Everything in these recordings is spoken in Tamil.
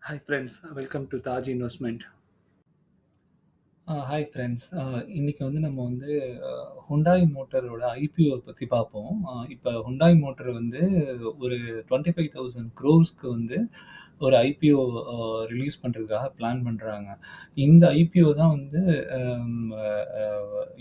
Hi friends, welcome to Taj Investment. Hi friends. இன்னைக்கு வந்து நம்ம வந்து ஹுண்டாய் மோட்டரோட ஐபிஓ பத்தி பார்ப்போம். இப்ப ஹுண்டாய் மோட்டர் வந்து ஒரு 25,000 க்ரோர்ஸ்க்கு வந்து ஒரு ஐபிஓ ரிலீஸ் பண்றதுக்காக பிளான் பண்றாங்க. இந்த ஐபிஓ தான் வந்து அம் அ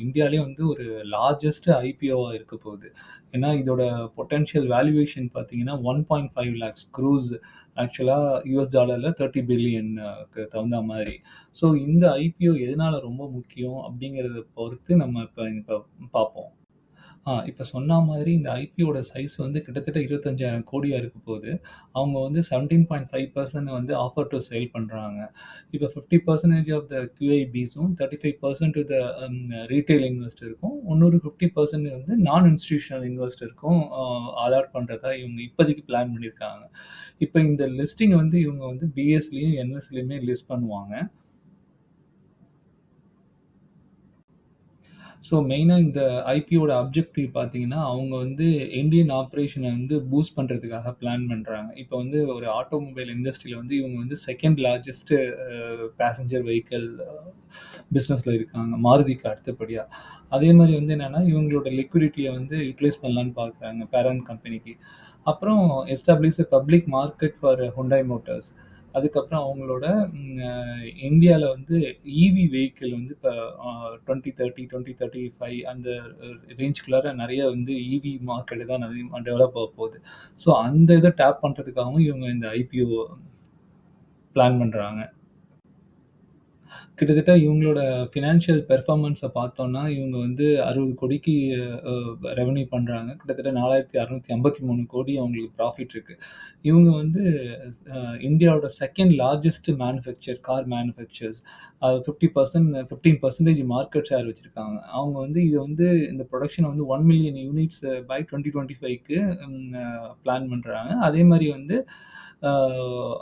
இந்தியாலயே வந்து ஒரு லார்ஜஸ்ட் ஐபிஓவா இருக்க போகுது. ஏன்னா இதோட பொட்டன்ஷியல் வேல்யூவேஷன் பார்த்தீங்கன்னா, 1.5 லேக்ஸ் க்ரோர்ஸ் ஆக்சுவலா யுஎஸ் டாலர்ல 30 பில்லியன் க்கு தகுந்தா மாரி. ஸோ இந்த ஐபிஓ எதனால ரொம்ப முக்கியம் அப்படிங்கிறத பொறுத்து நம்ம இப்ப பார்ப்போம். இப்ப சொன்ன மாதிரி இந்த ஐபிஓட சைஸ் வந்து கிட்டத்தட்ட 25,000 கோடியா இருக்க போது. அவங்க வந்து 17.5% வந்து ஆஃபர் டூ சேல் பண்றாங்க. இப்ப 50% ஆஃப் த QIBஸும் 35% டு த ரீட்டெயில் இன்வெஸ்டருக்கும், இன்னொரு 50% வந்து நான் இன்ஸ்டிடியூஷனல் இன்வெஸ்டருக்கும் அலாட் பண்றதா இவங்க இப்போதைக்கு பிளான் பண்ணியிருக்காங்க. இப்ப இந்த லிஸ்டிங் வந்து இவங்க வந்து பிஎஸ்லயும், என்எஸ்லயுமே லிஸ்ட் பண்ணுவாங்க. ஸோ மெயினா இந்த ஐபிஓட அப்ஜெக்டிவ் பார்த்தீங்கன்னா, அவங்க வந்து இந்தியன் ஆப்பரேஷன வந்து பூஸ்ட் பண்றதுக்காக பிளான் பண்றாங்க. இப்ப வந்து ஒரு ஆட்டோமொபைல் இண்டஸ்ட்ரியில வந்து இவங்க வந்து 2ண்ட் லார்ஜஸ்ட் பேசஞ்சர் வெஹிக்கிள் பிசினஸ்ல இருக்காங்க. மாருதிக்கு அடுத்தபடியா. அதே மாரி வந்து என்னன்னா, இவங்களோட லிக்விடிட்டிய வந்து யுட்டிலைஸ் பண்ணலான்னு பார்க்குறாங்க பேரண்ட் கம்பெனிக்கு. அப்புறம் establish a public market for Hyundai Motors. அதுக்கப்புறம் அவங்களோட ம் அ இந்தியால வந்து ஈவி வெஹிக்கிள் வந்து இப்ப 2030, 2035 அந்த ரேஞ்சுக்குள்ளார நெறைய வந்து ஈவி மார்க்கெட் தான் அதிகமா டெவலப் ஆக போகுது. ஸோ அந்த இத டேப் பண்றதுக்காகவும் இவங்க இந்த ஐபிஓ பிளான் பண்றாங்க. கிட்டத்தட்ட இவங்களோட ஃபினான்ஷியல் பெர்ஃபார்மன்ஸ பார்த்தோம்னா, இவங்க வந்து 60 கோடிக்கு அ ரெவென்யூ பண்றாங்க. கிட்டத்தட்ட 4,653 கோடி அவங்களுக்கு ப்ராஃபிட் இருக்கு. இவங்க வந்து அ இந்தியாவோட second largest car manufacturers. 15% market share வச்சிருக்காங்க. அவங்க வந்து இத வந்து இந்த புரொடக்ஷன வந்து 1,000,000 யூனிட்ஸ் பை 2025க்கு ம் அ பிளான் பண்றாங்க. அதே மாரி வந்து அ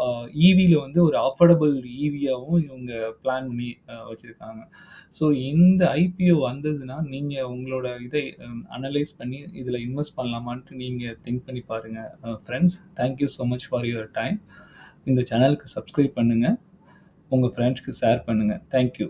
அ ஈவில வந்து ஒரு அஃபோர்டபிள் ஈவியாவும் இவங்க பிளான் பண்ணி வச்சிருக்காங்க. ஸோ இந்த ஐபிஓ வந்ததுன்னா, நீங்க உங்களோட இதை அனலைஸ் பண்ணி இதில இன்வெஸ்ட் பண்ணலாமான்ட்டு நீங்க திங்க் பண்ணி பாருங்க. Friends, thank you so much for your time. இந்த சேனலுக்கு சப்ஸ்கிரைப் பண்ணுங்க. உங்க ஃபிரெண்ட்ஸ்க்கு ஷேர் பண்ணுங்க. Thank you.